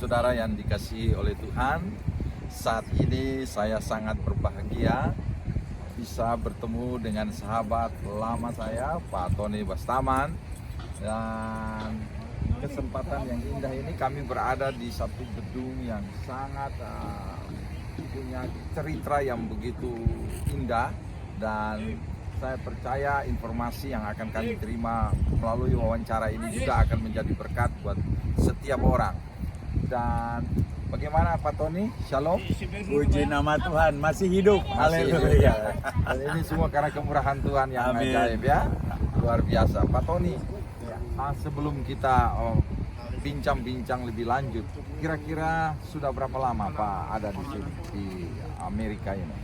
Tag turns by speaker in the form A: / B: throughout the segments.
A: saudara yang dikasihi oleh Tuhan, saat ini saya sangat berbahagia bisa bertemu dengan sahabat lama saya, Pak Tony Bastaman. Dan kesempatan yang indah ini kami berada di satu gedung yang sangat punya cerita yang begitu indah, dan saya percaya informasi yang akan kami terima melalui wawancara ini juga akan menjadi berkat buat setiap orang. Dan bagaimana Pak Tony? Shalom.
B: Puji nama Tuhan, masih hidup.
A: Haleluya. Dan ini semua karena kemurahan Tuhan yang
B: Amin.
A: ajaib ya. Luar biasa. Pak Tony, sebelum kita bincang-bincang lebih lanjut, kira-kira sudah berapa lama Pak ada di sini di Amerika ini?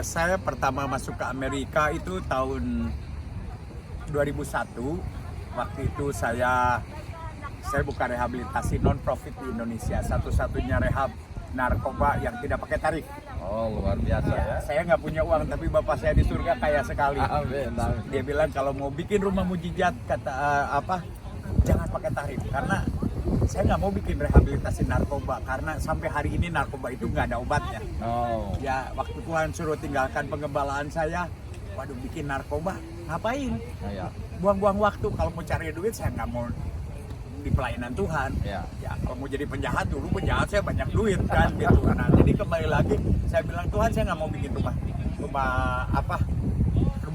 B: Saya pertama masuk ke Amerika itu tahun 2001. Waktu itu saya buka rehabilitasi non-profit di Indonesia, satu-satunya rehab narkoba yang tidak pakai tarif.
A: Oh, luar biasa ya.
B: Saya nggak punya uang, tapi bapak saya di surga kaya sekali.
A: Amin, amin.
B: Dia bilang kalau mau bikin rumah mujizat, jangan pakai tarif, karena saya nggak mau bikin rehabilitasi narkoba, karena sampai hari ini narkoba itu nggak ada obatnya.
A: Oh.
B: Ya, waktu Tuhan suruh tinggalkan pengembalaan saya, waduh, bikin narkoba, ngapain?
A: Nah, ya.
B: Buang-buang waktu. Kalau mau cari duit, saya nggak mau di pelayanan Tuhan.
A: Ya.
B: Ya, kalau mau jadi penjahat, dulu penjahat saya banyak duit kan, gitu. Nah, jadi kembali lagi, saya bilang, Tuhan, saya nggak mau bikin rumah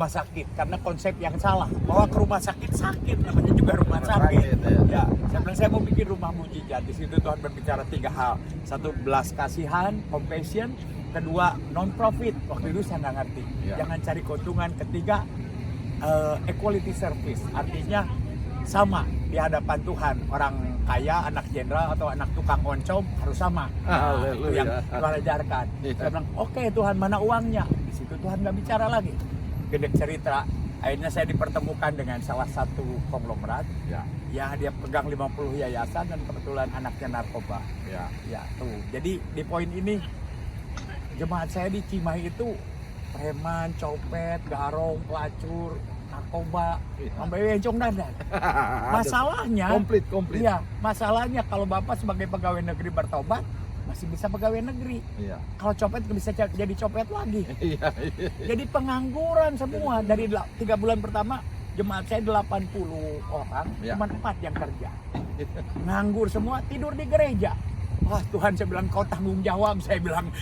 B: sakit, karena konsep yang salah. Bawa ke rumah sakit, namanya juga rumah sakit. Ya, saya bilang saya mau bikin rumah mujizat. Di situ Tuhan berbicara 3 hal. 1, belas kasihan, compassion. 2, non-profit. Waktu itu saya nggak ngerti.
A: Ya.
B: Jangan cari keuntungan. 3, equality service. Artinya sama di hadapan Tuhan. Orang kaya, anak jenderal atau anak tukang oncom harus sama. Itu yang Tuhan ajarkan. Saya bilang, oke Tuhan, mana uangnya? Di situ Tuhan nggak bicara lagi. Gede cerita, akhirnya saya dipertemukan dengan salah satu konglomerat. Ya, dia pegang 50 yayasan dan kebetulan anaknya narkoba. Ya, tuh. Jadi di poin ini jemaat saya di Cimahi itu preman, copet, garong, pelacur, narkoba, sampai encong dadan. Masalahnya,
A: komplit.
B: Iya, masalahnya kalau Bapak sebagai pegawai negeri bertobat, masih bisa pegawai negeri.
A: Iya.
B: Kalau copet bisa jadi copet lagi.
A: Iya.
B: Jadi pengangguran semua. Dari 3 bulan pertama jemaat saya 80 orang, cuma 4 yang kerja. Nganggur semua, tidur di gereja. Wah, Tuhan, saya bilang, kau tanggung jawab. Saya bilang,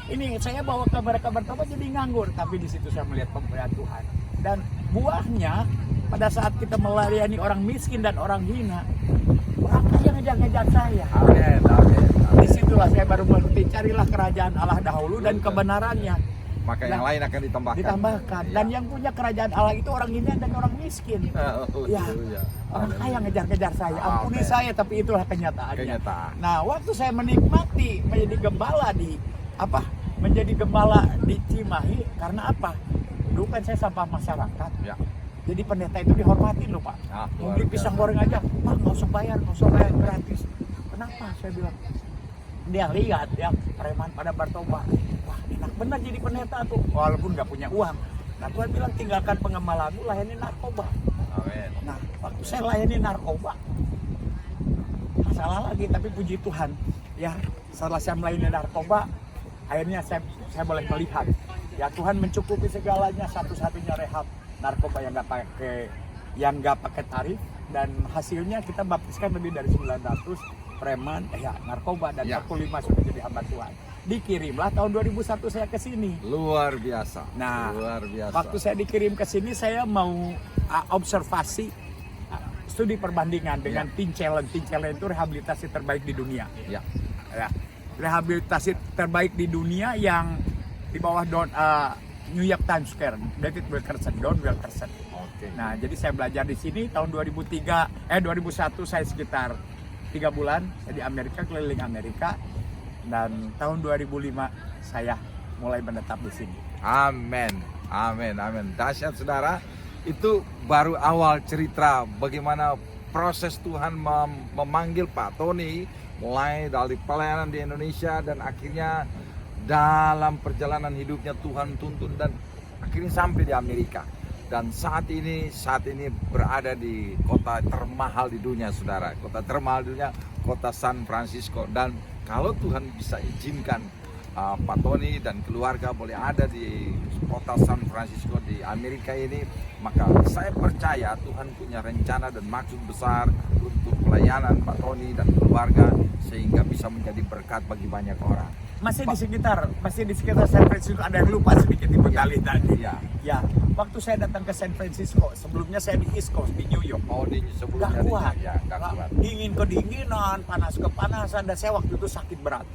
B: ini saya bawa ke mereka bertobat jadi nganggur. Tapi di situ saya melihat pemberian Tuhan. Dan buahnya, pada saat kita melayani orang miskin dan orang hina, orang kaya ngejar-ngejar saya.
A: Amin.
B: Disitulah saya baru mengerti, carilah kerajaan Allah dahulu dan kebenarannya,
A: Maka yang lain akan ditambahkan.
B: Dan yang punya kerajaan Allah itu orang hina dan orang miskin. Ya, orang kaya ngejar-ngejar saya, ampuni saya, tapi itulah kenyataannya. Nah, waktu saya menikmati menjadi gembala di Cimahi, karena apa? Dulu kan saya sampah masyarakat. Jadi pendeta itu dihormatin loh Pak. Mau beli pisang goreng aja, Pak, nggak usah bayar gratis. Kenapa? Saya bilang, dia lihat ya preman pada bertobat, wah enak benar jadi pendeta tuh, walaupun nggak punya uang. Nah, Tuhan bilang, tinggalkan pengembalaanmu, layani narkoba.
A: Amin.
B: Nah, waktu saya layani narkoba, masalah lagi, tapi puji Tuhan ya, setelah saya melayani narkoba, akhirnya saya boleh melihat ya, Tuhan mencukupi segalanya. Satu-satunya rehab narkoba yang nggak pakai tarif, dan hasilnya kita baptiskan lebih dari 900 preman, narkoba, dan 45 sudah jadi hamba Tuhan. Dikirimlah tahun 2001 saya ke sini.
A: Luar biasa.
B: Nah,
A: luar biasa.
B: Waktu saya dikirim ke sini, saya mau observasi, studi perbandingan dengan Teen Challenge. Teen Challenge itu rehabilitasi terbaik di dunia. Ya. Rehabilitasi terbaik di dunia yang di bawah New York Times Square, David Wilkerson, Don Wilkerson. Nah, jadi saya belajar di sini tahun 2001 saya sekitar 3 bulan saya di Amerika, keliling Amerika, dan tahun 2005 saya mulai menetap di sini.
A: Amin. Dahsyat saudara, itu baru awal cerita bagaimana proses Tuhan memanggil Pak Tony mulai dari pelayanan di Indonesia, dan akhirnya dalam perjalanan hidupnya Tuhan tuntun dan akhirnya sampai di Amerika. dan saat ini berada di kota termahal di dunia, saudara. Kota termahal di dunia, kota San Francisco. Dan kalau Tuhan bisa izinkan Pak Tony dan keluarga boleh ada di kota San Francisco di Amerika ini, maka saya percaya Tuhan punya rencana dan maksud besar untuk pelayanan Pak Tony dan keluarga, sehingga bisa menjadi berkat bagi banyak orang.
B: Masih di sekitar San Francisco, ada yang lupa sedikit di Bengkali tadi.
A: Ya.
B: Ya, waktu saya datang ke San Francisco, sebelumnya saya di East Coast, di New York.
A: Oh, di sebelumnya
B: Gak kuat.
A: Gak kuat.
B: Dingin kedinginan, panas kepanasan, dan saya waktu itu sakit berat.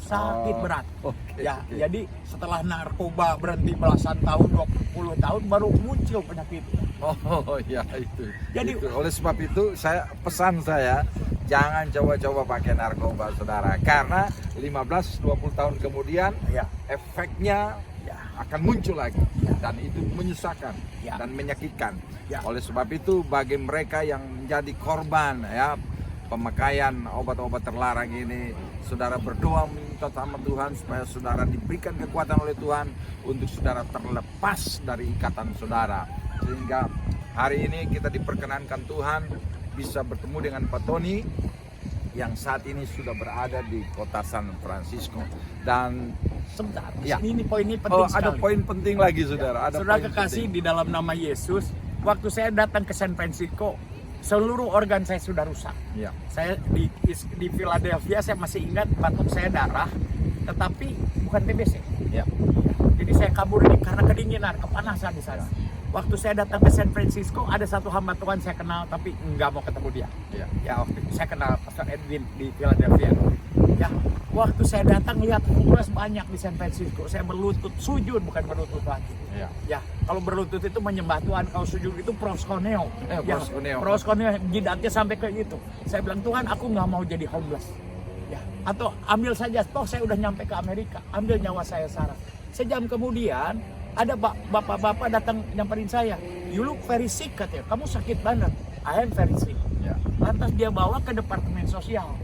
A: Okay.
B: Jadi setelah narkoba berhenti belasan tahun, 20 tahun, baru muncul penyakit.
A: Oh ya, itu.
B: Jadi
A: oleh sebab itu pesan saya jangan coba-coba pakai narkoba, saudara, karena 15-20 tahun kemudian efeknya akan muncul lagi, dan itu menyusahkan dan menyakitkan. Oleh sebab itu bagi mereka yang menjadi korban pemakaian obat-obat terlarang ini, saudara berdoa minta sama Tuhan supaya saudara diberikan kekuatan oleh Tuhan untuk saudara terlepas dari ikatan saudara, sehingga hari ini kita diperkenankan Tuhan bisa bertemu dengan Pak Tony yang saat ini sudah berada di kota San Francisco. Dan
B: sebentar, ini poin ini penting sekali.
A: Ada poin penting lagi, saudara.
B: Saudara kekasih, di dalam nama Yesus, waktu saya datang ke San Francisco, seluruh organ saya sudah rusak. Saya di Philadelphia, saya masih ingat batuk saya darah, tetapi bukan TBC. Jadi saya kabur ini karena kedinginan, kepanasan di sana. Waktu saya datang ke San Francisco, ada satu hamba Tuhan saya kenal, tapi nggak mau ketemu dia. Waktu itu saya kenal Pastor Edwin di Philadelphia. Waktu saya datang lihat homeless banyak di San Francisco, saya berlutut sujud, bukan berlutut lagi. Kalau berlutut itu menyembah Tuhan, kalau sujud itu proskuneo. Proskuneo, jidatnya sampai ke itu. Saya bilang, Tuhan, aku nggak mau jadi homeless. Atau ambil saja, toh saya udah nyampe ke Amerika, ambil nyawa saya sekarang. Sejam kemudian ada bapak-bapak datang nyamperin saya. You look very sick, katanya. Kamu sakit banget. I am very sick. Lantas dia bawa ke departemen sosial.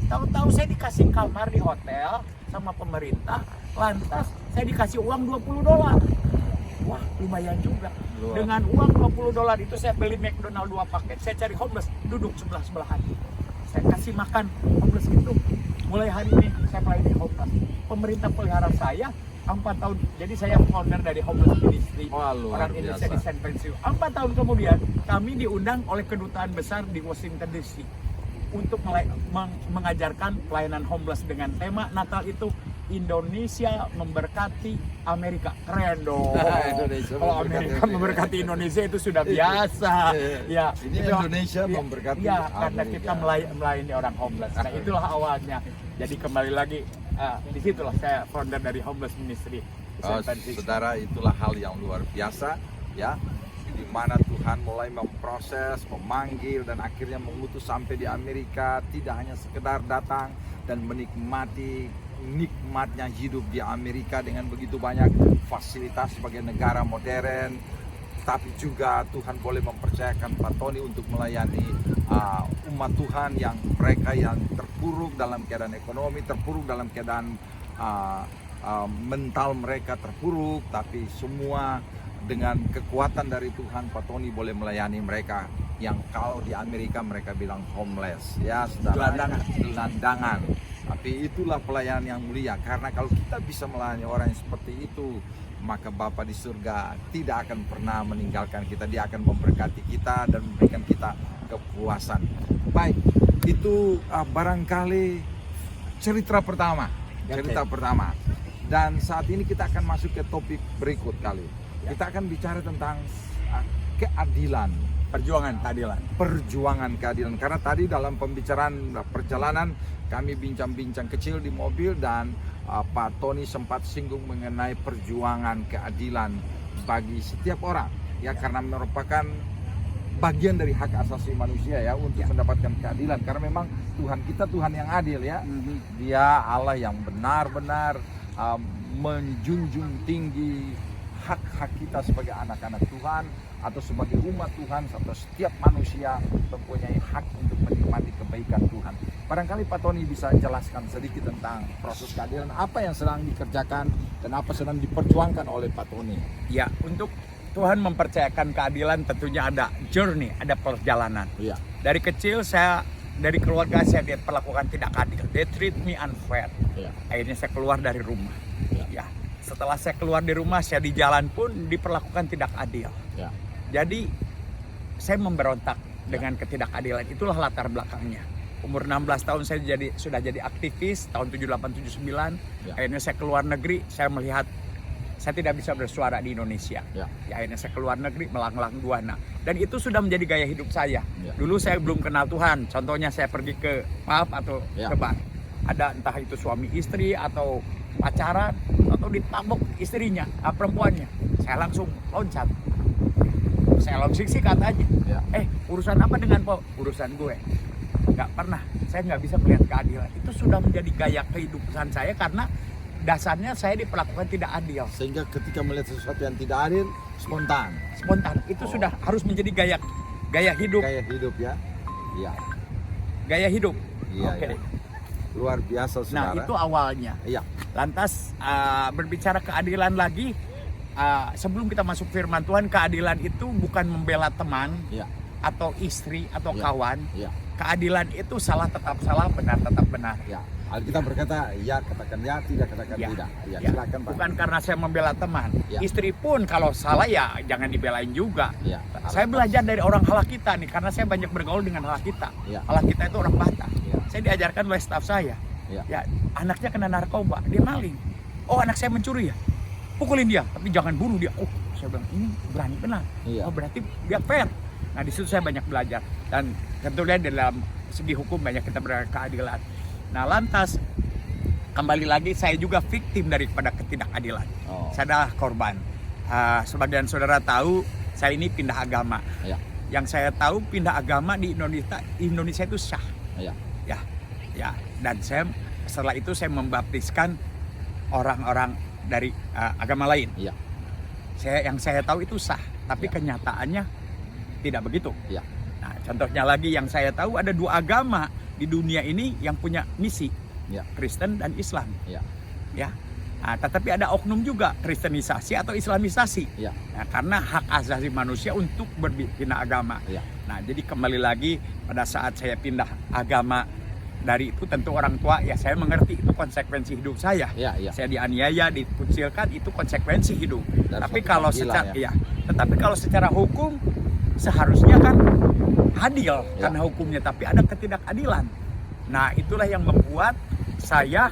B: Tahu-tahu saya dikasih kamar di hotel sama pemerintah. Lantas saya dikasih uang $20. Wah, lumayan juga. Dengan uang $20 itu saya beli McDonald 2 paket. Saya cari homeless, duduk sebelah-sebelahan. Saya kasih makan homeless itu. Mulai hari ini saya melayani homeless. Pemerintah pelihara saya 4 tahun, jadi saya founder dari Homeless Ministry orang Indonesia di San Francisco. 4 tahun kemudian kami diundang oleh kedutaan besar di Washington DC untuk mengajarkan pelayanan homeless dengan tema Natal itu Indonesia memberkati Amerika. Keren dong. Kalau Amerika memberkati Indonesia itu sudah biasa.
A: Ini Indonesia memberkati
B: karena kita melayani orang homeless. Nah, itulah awalnya. Jadi kembali lagi disitulah saya founder dari Homeless Ministry.
A: Saudara, itulah hal yang luar biasa, di mana Tuhan mulai memproses, memanggil, dan akhirnya mengutus sampai di Amerika. Tidak hanya sekedar datang dan menikmati nikmatnya hidup di Amerika dengan begitu banyak fasilitas sebagai negara modern, tapi juga Tuhan boleh mempercayakan Pak Tony untuk melayani umat Tuhan yang mereka yang terpuruk dalam keadaan ekonomi, terpuruk dalam keadaan mental mereka terpuruk, tapi semua dengan kekuatan dari Tuhan Pak Tony boleh melayani mereka yang kalau di Amerika mereka bilang homeless, gelandangan. Tapi itulah pelayanan yang mulia, karena kalau kita bisa melayani orang yang seperti itu, maka Bapa di surga tidak akan pernah meninggalkan kita. Dia akan memberkati kita dan memberikan kita kepuasan. Baik, itu barangkali cerita pertama. Dan saat ini kita akan masuk ke topik berikut kali. Kita akan bicara tentang keadilan. Perjuangan keadilan. Karena tadi dalam pembicaraan perjalanan kami bincang-bincang kecil di mobil, dan Pak Tony sempat singgung mengenai perjuangan keadilan bagi setiap orang, karena merupakan bagian dari hak asasi manusia untuk mendapatkan keadilan. Karena memang Tuhan kita Tuhan yang adil, Dia Allah yang benar-benar menjunjung tinggi hak-hak kita sebagai anak-anak Tuhan atau sebagai umat Tuhan, atau setiap manusia mempunyai hak untuk menikmati kebaikan Tuhan. Barangkali Pak Tony bisa jelaskan sedikit tentang proses keadilan, apa yang sedang dikerjakan dan apa sedang diperjuangkan oleh Pak Tony.
B: Untuk Tuhan mempercayakan keadilan, tentunya ada journey, ada perjalanan.
A: Iya.
B: Dari kecil dari keluarga saya diperlakukan tidak adil. They treat me unfair.
A: Iya.
B: Akhirnya saya keluar dari rumah.
A: Iya.
B: Ya. Setelah saya keluar dari rumah, saya di jalan pun diperlakukan tidak adil.
A: Iya.
B: Jadi saya memberontak dengan ketidakadilan. Itulah latar belakangnya. Umur 16 tahun saya sudah jadi aktivis tahun 78-79.
A: Ya.
B: Akhirnya saya keluar negeri, saya melihat saya tidak bisa bersuara di Indonesia.
A: Ya.
B: Ya, akhirnya saya keluar negeri melanglang buana. Dan itu sudah menjadi gaya hidup saya.
A: Ya.
B: Dulu saya belum kenal Tuhan. Contohnya saya pergi ke pub atau
A: Ya.
B: ke bar. Ada entah itu suami istri atau pacaran atau ditabok istrinya, perempuannya. Saya langsung loncat. Saya langsung sikat aja.
A: Ya.
B: Urusan apa dengan urusan gue? Nggak pernah. Saya nggak bisa melihat keadilan. Itu sudah menjadi gaya kehidupan saya karena dasarnya saya diperlakukan tidak adil.
A: Sehingga ketika melihat sesuatu yang tidak adil, spontan.
B: Itu sudah harus menjadi gaya hidup.
A: Gaya hidup ya. Iya.
B: Gaya hidup.
A: Iya.
B: Oke.
A: Iya. Luar biasa
B: Nah,
A: saudara.
B: itu awalnya.
A: Iya.
B: Lantas berbicara keadilan lagi, sebelum kita masuk firman Tuhan, keadilan itu bukan membela teman
A: Iya.
B: atau istri atau
A: Iya.
B: kawan.
A: Iya.
B: Keadilan itu salah tetap salah, benar tetap benar.
A: Ya. Alkitab berkata ya katakan ya, tidak katakan
B: Ya.
A: tidak. Ya,
B: Ya.
A: silakan Pak.
B: Bukan karena saya membela teman.
A: Ya.
B: Istri pun kalau salah ya jangan dibelain juga.
A: Ya.
B: Saya belajar dari orang halak kita nih, karena saya banyak bergaul dengan halak kita.
A: Ya.
B: Halak kita itu orang Batak.
A: Ya.
B: Saya diajarkan oleh staf saya.
A: Ya.
B: Ya, anaknya kena narkoba, dia maling. Oh, anak saya mencuri ya? Pukulin dia, tapi jangan bunuh dia. Oh, saya bilang ini berani benar.
A: Iya.
B: Oh, berarti dia fair. Nah, di situ saya banyak belajar. Dan tentunya dalam segi hukum banyak kita berkeadilan. Nah, lantas kembali lagi saya juga victim daripada ketidakadilan.
A: Oh.
B: Saya adalah korban. Sebagian saudara tahu saya ini pindah agama.
A: Ya.
B: Yang saya tahu pindah agama di Indonesia itu sah.
A: Ya.
B: Ya. Dan setelah itu saya membaptiskan orang-orang dari agama lain.
A: Ya.
B: Yang saya tahu itu sah, tapi
A: Ya.
B: kenyataannya tidak begitu.
A: Ya.
B: Nah, contohnya lagi yang saya tahu ada 2 agama di dunia ini yang punya misi,
A: Ya.
B: Kristen dan Islam.
A: Ya.
B: Ya. Nah, tetapi ada oknum juga Kristenisasi atau Islamisasi.
A: Ya.
B: Nah, karena hak asasi manusia untuk berpindah agama.
A: Ya.
B: Nah, jadi kembali lagi pada saat saya pindah agama dari itu tentu orang tua ya saya mengerti itu konsekuensi hidup saya.
A: Ya. Ya.
B: Saya dianiaya, dikucilkan itu konsekuensi hidup.
A: Dan
B: Tapi
A: suatu
B: kalau
A: panggilan,
B: tetapi kalau secara hukum seharusnya kan adil
A: Ya.
B: karena hukumnya, tapi ada ketidakadilan. Nah, itulah yang membuat saya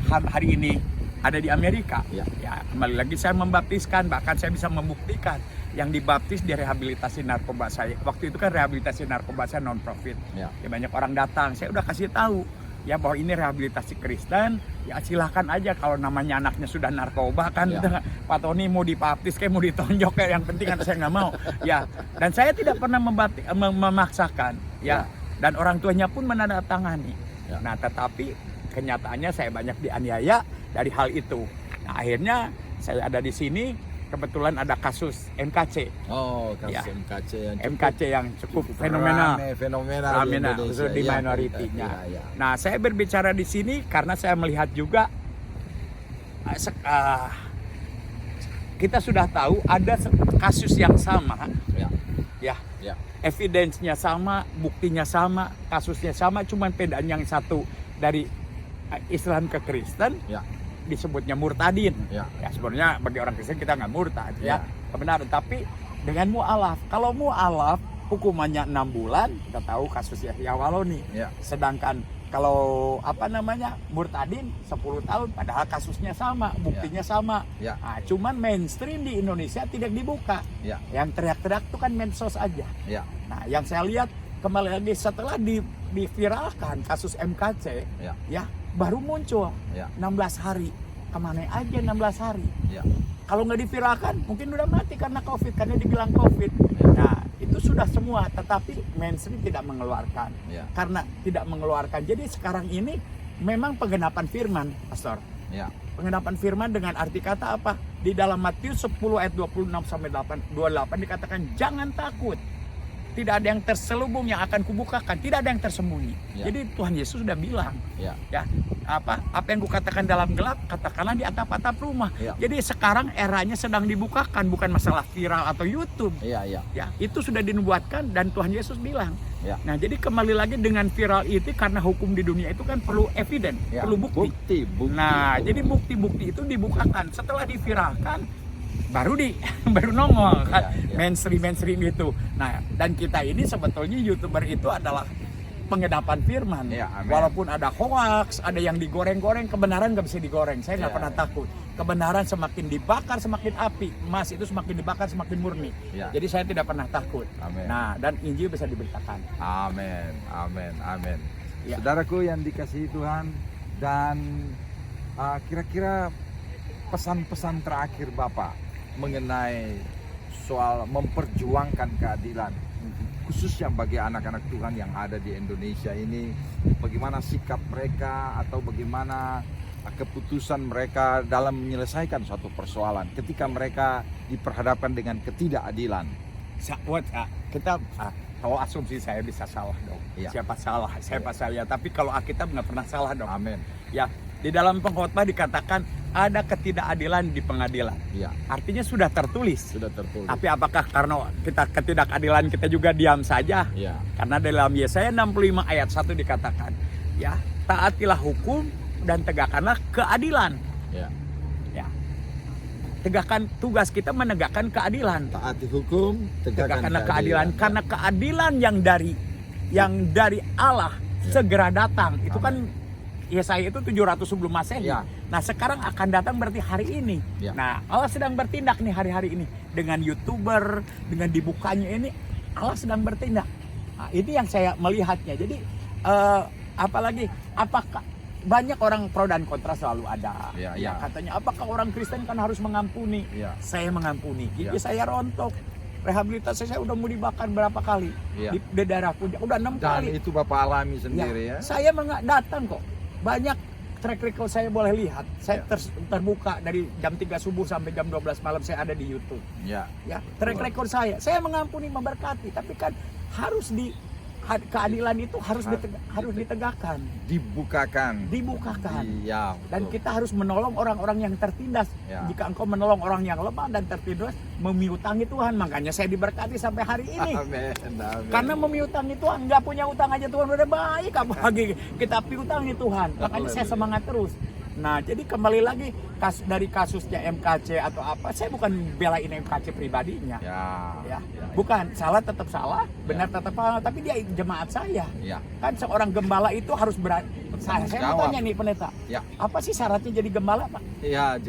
B: hari ini ada di Amerika.
A: Ya.
B: Ya, kembali lagi saya membaptiskan, bahkan saya bisa membuktikan yang dibaptis di rehabilitasi narkoba saya. Waktu itu kan rehabilitasi narkoba saya non-profit.
A: Ya.
B: Ya, banyak orang datang, saya udah kasih tahu ya bahwa ini rehabilitasi Kristen, ya silahkan aja kalau namanya anaknya sudah narkoba kan.
A: Ya.
B: Pak Tony mau dibaptis kayak mau ditonjok kayak yang penting kan saya nggak mau. Ya, dan saya tidak pernah memaksakan ya. Dan orang tuanya pun menandatangani.
A: Ya.
B: Nah, tetapi kenyataannya saya banyak dianiaya dari hal itu. Nah, akhirnya saya ada di sini, kebetulan ada kasus MKC.
A: Oh, kasus
B: Ya.
A: MKC yang
B: MKC yang cukup fenomenal.
A: fenomenal di Indonesia.
B: khusus di
A: Ya,
B: minoritinya.
A: ya, ya.
B: Nah, saya berbicara di sini karena saya melihat juga kita sudah tahu ada kasus yang sama,
A: Ya.
B: ya,
A: Ya.
B: evidence-nya sama, buktinya sama, kasusnya sama, cuman bedaan yang satu dari Islam ke Kristen,
A: Ya.
B: disebutnya murtadin.
A: Ya.
B: Ya, sebenarnya bagi orang Kristen kita nggak murtad,
A: Ya.
B: kebenaran. Tapi dengan mu'alaf, kalau mu'alaf hukumannya 6 bulan, kita tahu kasus Yahya Waloni.
A: Ya.
B: Sedangkan kalau murtadin 10 tahun, padahal kasusnya sama, buktinya sama.
A: Ya.
B: Nah, cuman mainstream di Indonesia tidak dibuka.
A: Ya.
B: Yang teriak-teriak itu kan medsos aja.
A: Ya.
B: Nah, yang saya lihat kembali lagi setelah diviralkan kasus MKC,
A: Ya.
B: baru muncul
A: Ya.
B: 16 hari. Kemana aja 16 hari?
A: Ya.
B: Kalau nggak diviralkan, mungkin udah mati karena COVID, karena dibilang COVID. Nah, itu sudah semua, tetapi mainstream tidak mengeluarkan.
A: Ya.
B: Karena tidak mengeluarkan. Jadi sekarang ini memang penggenapan firman, Pastor.
A: Ya.
B: Penggenapan firman dengan arti kata apa? Di dalam Matius 10 ayat 26 sampai 28 dikatakan jangan takut. tidak ada yang terselubung yang akan kubukakan, tidak ada yang tersembunyi.
A: Ya.
B: Jadi Tuhan Yesus sudah bilang,
A: Ya.
B: ya apa yang kukatakan dalam gelap, katakanlah di atap-atap rumah.
A: Ya.
B: Jadi sekarang eranya sedang dibukakan, bukan masalah viral atau YouTube.
A: Iya, iya.
B: Ya, itu sudah dinubuatkan dan Tuhan Yesus bilang.
A: Ya.
B: Nah, jadi kembali lagi dengan viral itu karena hukum di dunia itu kan perlu evidence,
A: Ya.
B: perlu bukti.
A: Bukti.
B: Nah, jadi bukti-bukti itu dibukakan. Setelah diviralkan, baru nongol kan,
A: Ya.
B: mainstream itu. Nah, dan kita ini sebetulnya YouTuber itu adalah pengedapan firman.
A: Ya, amin.
B: Walaupun ada hoax, ada yang digoreng-goreng, kebenaran nggak bisa digoreng. Saya nggak
A: Ya,
B: pernah
A: ya.
B: takut. Kebenaran semakin dibakar semakin api, emas itu semakin dibakar semakin murni.
A: Ya.
B: Jadi saya tidak pernah takut.
A: Amin.
B: Nah, dan Injil bisa diberitakan.
A: Amin, amin, amin.
B: Ya.
A: Saudaraku yang dikasihi Tuhan, dan kira-kira pesan-pesan terakhir Bapak mengenai soal memperjuangkan keadilan, khususnya bagi anak-anak Tuhan yang ada di Indonesia ini, bagaimana sikap mereka atau bagaimana keputusan mereka dalam menyelesaikan suatu persoalan ketika mereka diperhadapkan dengan ketidakadilan.
B: Kita kalau asumsi saya bisa salah dong.
A: Ya.
B: Siapa saya. Tapi kalau Alkitab nggak pernah salah dong.
A: Amin.
B: Ya, di dalam pengkhotbah dikatakan ada ketidakadilan di pengadilan.
A: Ya,
B: Artinya sudah tertulis.
A: sudah tertulis.
B: Tapi apakah karena kita ketidakadilan kita juga diam saja?
A: Ya,
B: Karena dalam Yesaya 65 ayat 1 dikatakan, ya, taatilah hukum dan tegakkanlah keadilan.
A: ya.
B: Ya. Tugas kita menegakkan keadilan.
A: Taati hukum,
B: Tegakkanlah keadilan karena keadilan yang dari Allah
A: Ya.
B: segera datang. Itu kan Yesaya itu 700 sebelum Masehi.
A: Ya.
B: Nah, sekarang akan datang berarti hari ini.
A: Ya.
B: Nah, Allah sedang bertindak nih hari-hari ini dengan YouTuber, dengan dibukanya ini Allah sedang bertindak. Nah, ini yang saya melihatnya. Jadi apalagi apakah banyak orang pro dan kontra selalu ada.
A: Ya,
B: Ya,
A: ya.
B: katanya apakah orang Kristen kan harus mengampuni?
A: Ya.
B: Saya mengampuni. Gigi
A: Ya.
B: saya rontok. Rehabilitasi saya udah mau dibakar berapa kali.
A: Ya.
B: Di daerah puncak udah 6
A: Dan
B: kali.
A: itu Bapak alami sendiri ya.
B: Saya datang kok. Banyak track record saya boleh lihat. Saya
A: Ya.
B: terbuka dari jam 3 subuh sampai jam 12 malam saya ada di YouTube.
A: Ya.
B: Ya, track record saya mengampuni, memberkati, tapi kan harus keadilan itu harus ditegakkan,
A: Dibukakan. Iya.
B: dan
A: betul.
B: kita harus menolong orang-orang yang tertindas.
A: Ya.
B: Jika engkau menolong orang yang lemah dan tertindas, memiutangi Tuhan. Makanya saya diberkati sampai hari ini.
A: Amin. Amin.
B: Karena memiutangi Tuhan, nggak punya utang aja Tuhan udah baik, apalagi kita piutangi Tuhan. Makanya saya semangat terus. Nah, jadi kembali lagi dari kasusnya MKC atau apa, saya bukan belain MKC pribadinya.
A: Ya.
B: Ya, bukan, salah tetap salah, benar tetap salah, tapi dia jemaat saya.
A: Ya.
B: Kan seorang gembala itu harus berani. Saya mau tanya nih pendeta,
A: Ya.
B: apa sih syaratnya jadi gembala, Pak?
A: Iya,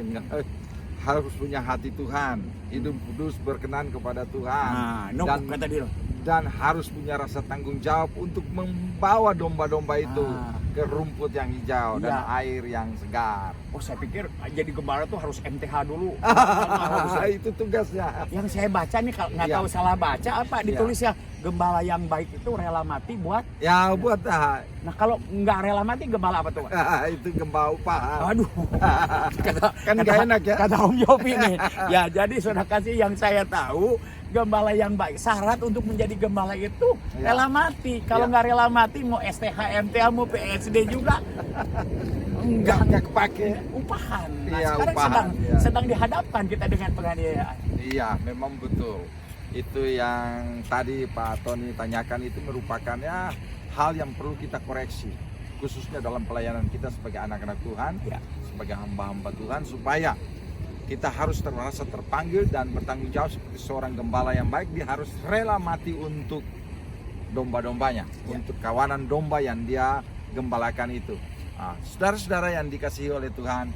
A: harus punya hati Tuhan, hidup kudus berkenan kepada Tuhan.
B: Nah, kata dia.
A: Dan harus punya rasa tanggung jawab untuk membawa domba-domba itu ke rumput yang hijau dan air yang segar.
B: Oh, saya pikir jadi gembala tuh harus MTH dulu.
A: Itu tugasnya.
B: Yang saya baca nih, kalau nggak tahu salah baca apa, ditulis ya gembala yang baik itu rela mati buat.
A: Ya, buat
B: Nah, kalau nggak rela mati gembala apa tuh, Pak?
A: itu gembala upah.
B: Aduh,
A: Kan nggak enak ya.
B: Kata Om Yopi nih. Ya, jadi saudara kasih yang saya tahu, gembala yang baik, syarat untuk menjadi gembala itu rela mati. Kalau nggak rela mati, mau STH, MTH, mau PSD juga
A: Nggak kepake.
B: upahan. Nah,
A: Iya,
B: sekarang
A: upahan,
B: sedang dihadapkan kita dengan penganiayaan.
A: Iya, memang betul. Itu yang tadi Pak Tony tanyakan itu merupakan ya hal yang perlu kita koreksi, khususnya dalam pelayanan kita sebagai anak-anak Tuhan, sebagai hamba-hamba Tuhan, supaya kita harus merasa terpanggil dan bertanggung jawab seperti seorang gembala yang baik. Dia harus rela mati untuk domba-dombanya, untuk kawanan domba yang dia gembalakan itu. Saudara-saudara yang dikasihi oleh Tuhan,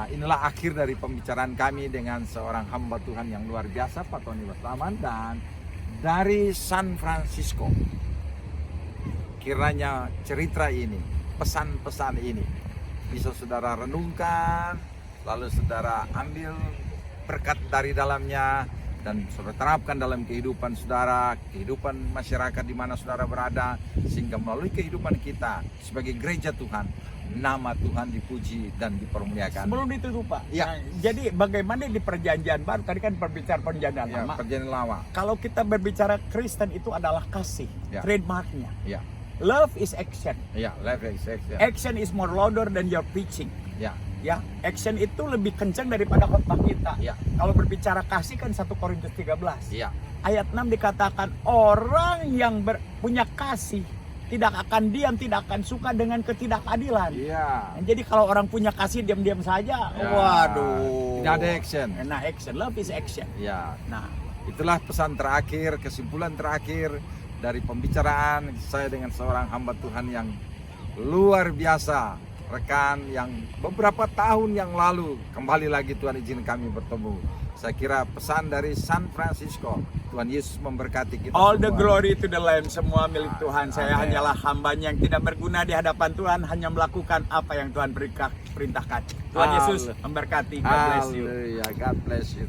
A: inilah akhir dari pembicaraan kami dengan seorang hamba Tuhan yang luar biasa, Pak Tony Bastaman, dan dari San Francisco. Kiranya cerita ini, pesan-pesan ini bisa saudara renungkan, lalu saudara ambil berkat dari dalamnya dan saudara terapkan dalam kehidupan saudara, kehidupan masyarakat di mana saudara berada, sehingga melalui kehidupan kita sebagai gereja Tuhan nama Tuhan dipuji dan dipermuliakan.
B: Sebelum ditutup Pak,
A: Ya.
B: nah, jadi bagaimana di perjanjian baru, tadi kan berbicara perjanjian
A: Ya,
B: lama.
A: perjanjian lama.
B: Kalau kita berbicara Kristen itu adalah kasih,
A: Ya.
B: trademarknya.
A: Ya,
B: Love is action.
A: ya, life exercise. Ya.
B: Action is more louder than your preaching.
A: Ya,
B: Ya, action itu lebih kencang daripada khotbah kita.
A: ya,
B: Kalau berbicara kasih kan 1 Korintus 13.
A: ya,
B: Ayat 6 dikatakan orang yang punya kasih tidak akan diam, tidak akan suka dengan ketidakadilan.
A: ya.
B: Jadi kalau orang punya kasih diam-diam saja,
A: Ya.
B: waduh.
A: Tidak ada action.
B: Nah, action, love is action.
A: Ya,
B: Nah,
A: itulah pesan terakhir, kesimpulan terakhir dari pembicaraan saya dengan seorang hamba Tuhan yang luar biasa. Rekan yang beberapa tahun yang lalu kembali lagi Tuhan izin kami bertemu. Saya kira pesan dari San Francisco. Tuhan Yesus memberkati kita
B: all the
A: semua.
B: glory to the Lamb, semua milik Tuhan. Saya
A: Amen.
B: hanyalah hambanya yang tidak berguna di hadapan Tuhan, hanya melakukan apa yang Tuhan perintahkan. Tuhan Yesus memberkati. God bless you.
A: Hallelujah. God bless you.